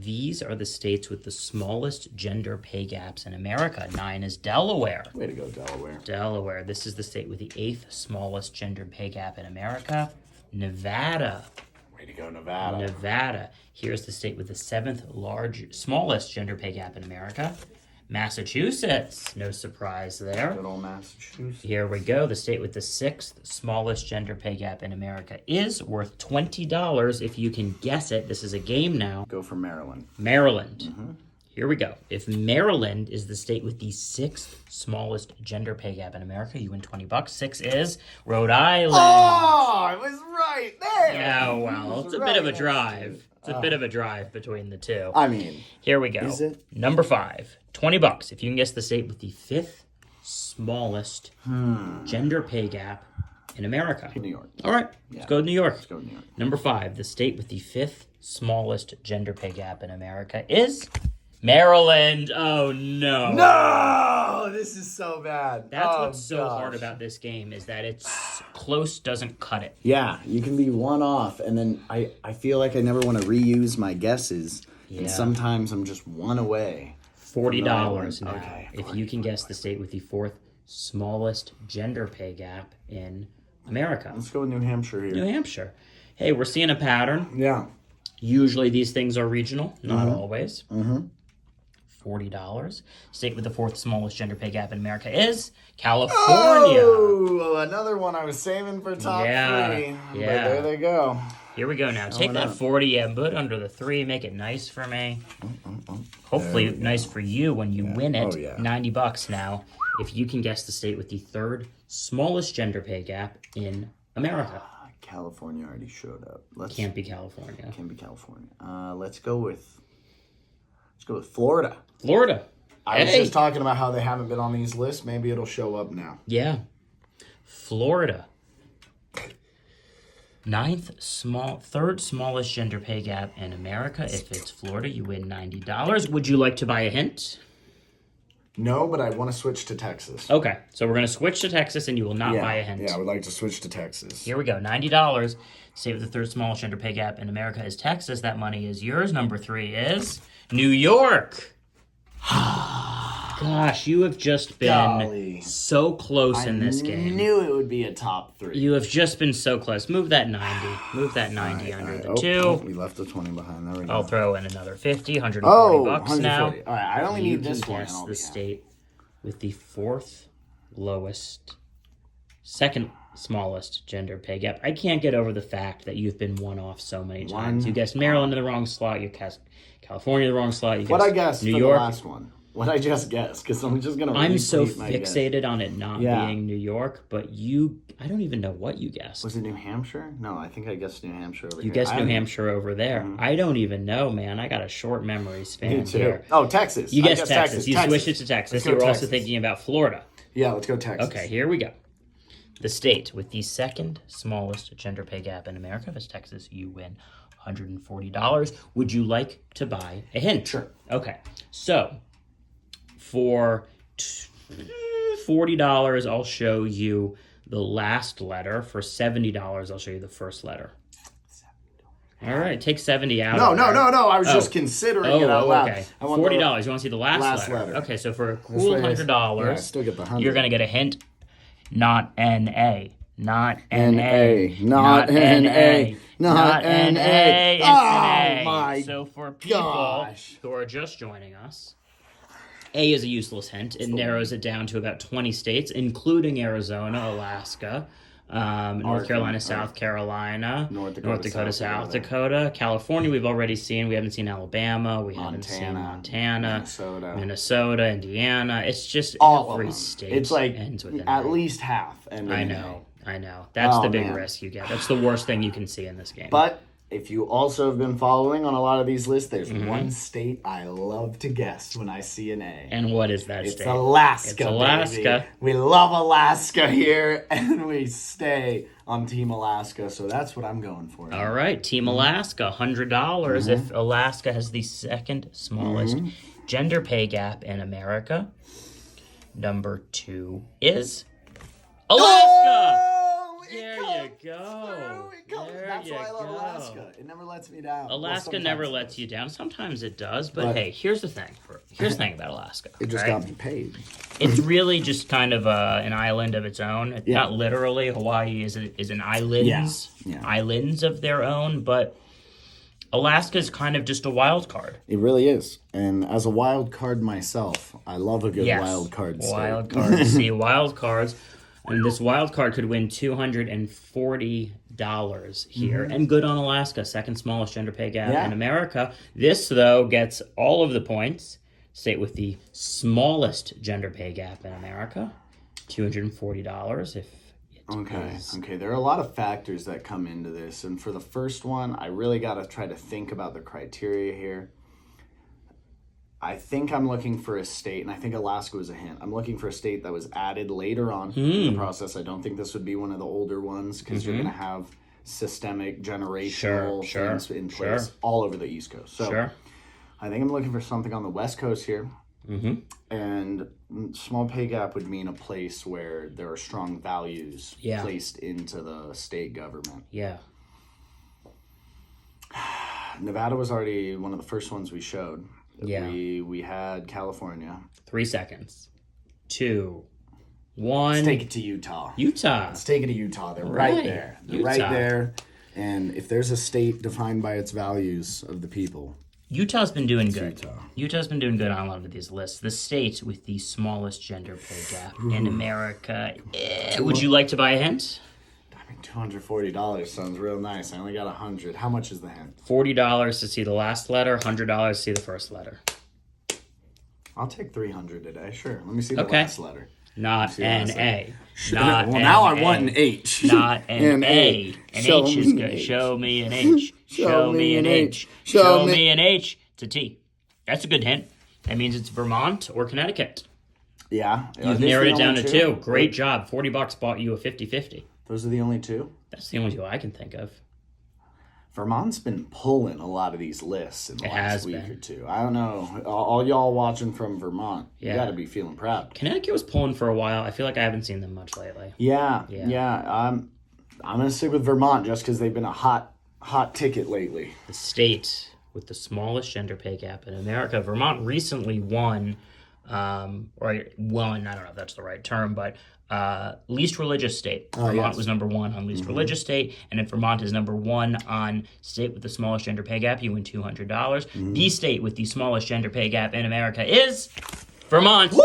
these are the states with the smallest gender pay gaps in America. 9 is Delaware. Way to go, Delaware. Delaware. This is the state with the 8th smallest gender pay gap in America. Nevada. Way to go, Nevada. Nevada. Here's the state with the 7th smallest gender pay gap in America. Massachusetts. No surprise there. Good old Massachusetts. Here we go. The state with the 6th smallest gender pay gap in America is worth $20 if you can guess it. This is a game now. Go for Maryland. Maryland. Here we go. If Maryland is the state with the 6th smallest gender pay gap in America, you win $20. 6 is Rhode Island. Oh, I was right there. Yeah, well, it's a bit of a drive. It's a bit of a drive between the two. I mean, here we go. Is it? Number 5, $20. If you can guess the state with the 5th smallest gender pay gap in America. New York. All right, let's go to New York. Let's go to New York. Number 5, the state with the 5th smallest gender pay gap in America is Maryland. Oh, no. No! This is so bad. That's what's so hard about this game is that it's close doesn't cut it. Yeah, you can be one off, and then I feel like I never want to reuse my guesses. Yeah. And sometimes I'm just one away. $40 now. Okay, if you can guess the state with the 4th smallest gender pay gap in America. Let's go with New Hampshire here. New Hampshire. Hey, we're seeing a pattern. Yeah. Usually these things are regional, not always. $40. State with the 4th smallest gender pay gap in America is California. Oh, another one I was saving for top 3. Yeah. But there they go. Here we go now. Take that 40 and put under the 3. Make it nice for me. Hopefully nice for you when you win it. Oh, yeah. $90 now. If you can guess the state with the 3rd smallest gender pay gap in America. California already showed up. Can't be California. Can't be California. Let's go with Florida. Florida. I was just talking about how they haven't been on these lists. Maybe it'll show up now. Yeah. Florida. 3rd smallest gender pay gap in America. If it's Florida, you win $90. Would you like to buy a hint? No, but I want to switch to Texas. Okay, so we're going to switch to Texas, and you will not buy a hint. Yeah, I would like to switch to Texas. Here we go, $90. State with the 3rd smallest gender pay gap in America is Texas. That money is yours. Number 3 is New York. Gosh, you have just been so close in this game. I knew it would be a top 3. You have just been so close. Move that 90. Move that 90 under the 2. We left the 20 behind. There we go. I'll throw in another 50, $140 now. All right, I only need this one. Guess the state with the 4th lowest, 2nd smallest gender pay gap. I can't get over the fact that you've been one off so many times. You guessed Maryland in the wrong slot. You guessed California in the wrong slot. You guessed I guessed New for York. The last one? What I just guessed, because I'm just going to I'm so fixated on it not being New York, but I don't even know what you guessed. Was it New Hampshire? No, I think I guessed New Hampshire over here. You guessed New Hampshire over there. I don't even know, man. I got a short memory span Me too. here. Oh, Texas. You guessed Texas. You switched it to Texas. You were also thinking about Florida. Yeah, let's go Texas. Okay, here we go. The state with the 2nd smallest gender pay gap in America is Texas. You win $140. Would you like to buy a hint? Sure. Okay, so for $40, I'll show you the last letter. For $70, I'll show you the first letter. All right, take 70 out. No. I was just considering it out loud. Okay. $40. You want to see the last letter? Okay, so for a cool $100, still get the 100. You're going to get a hint. Not N-A. Not N-A. N-A. Not N-A. Not N-A. It's an A. My So for people who are just joining us, A is a useless hint. It narrows it down to about 20 states, including Arizona, Alaska, North Carolina, South Carolina, North Dakota, South Dakota, California. We've already seen. We haven't seen Alabama. We haven't seen Montana, Minnesota, Indiana. It's just every state. It's like ends with at least half. I know. That's the big risk you get. That's the worst thing you can see in this game. But if you also have been following on a lot of these lists, there's one state I love to guess when I see an A. And what is that state? It's Alaska. It's Alaska. Baby. We love Alaska here, and we stay on Team Alaska, so that's what I'm going for. All right, Team Alaska, $100 if Alaska has the 2nd smallest gender pay gap in America. Number 2 is Alaska. Oh, there you go. There That's why I love Alaska. It never lets me down. Alaska never lets you down. Sometimes it does, but hey, here's the thing. Here's the thing about Alaska. It just got me paid. It's really just kind of an island of its own. Not literally. Hawaii is an islands, islands of their own, but Alaska is kind of just a wild card. It really is. And as a wild card myself, I love a good wild card state. Wild card. See, wild cards. And this wild card could win $240 here. And good on Alaska, second smallest gender pay gap in America. This, though, gets all of the points. State with the smallest gender pay gap in America, $240 if Okay, there are a lot of factors that come into this. And for the first one, I really got to try to think about the criteria here. I think I'm looking for a state, and I think Alaska was a hint. I'm looking for a state that was added later on in the process. I don't think this would be one of the older ones because you're going to have systemic, generational things in place all over the East Coast. So I think I'm looking for something on the West Coast here. And small pay gap would mean a place where there are strong values placed into the state government. Nevada was already one of the first ones we showed. We had California. 3 seconds. 2, 1. Let's take it to Utah. Let's take it to Utah. They're right there. They're right there. And if there's a state defined by its values of the people, Utah's been doing good. Utah's been doing good on a lot of these lists. The state with the smallest gender pay gap in America. Would you like to buy a hint? I mean, $240 sounds real nice. I only got 100. How much is the hint? $40 to see the last letter, $100 to see the first letter. I'll take $300 today. Sure. Let me see the last letter. Not an A. Now I want an H. Not an A. An H is good. Show me an H. Show me an H. Show me an H. It's a T. That's a good hint. That means it's Vermont or Connecticut. Yeah. You've narrowed it down to 2. Great job. $40 bought you a 50-50. Those are the only 2? That's the only 2 I can think of. Vermont's been pulling a lot of these lists in the last week or two. I don't know. All y'all watching from Vermont, you got to be feeling proud. Connecticut was pulling for a while. I feel like I haven't seen them much lately. Yeah. I'm going to stick with Vermont just because they've been a hot ticket lately. The state with the smallest gender pay gap in America. Vermont recently won, I don't know if that's the right term, but least religious state. Vermont was number 1 on least religious state, and if Vermont is number 1 on state with the smallest gender pay gap, you win $200. The state with the smallest gender pay gap in America is Vermont. Woo!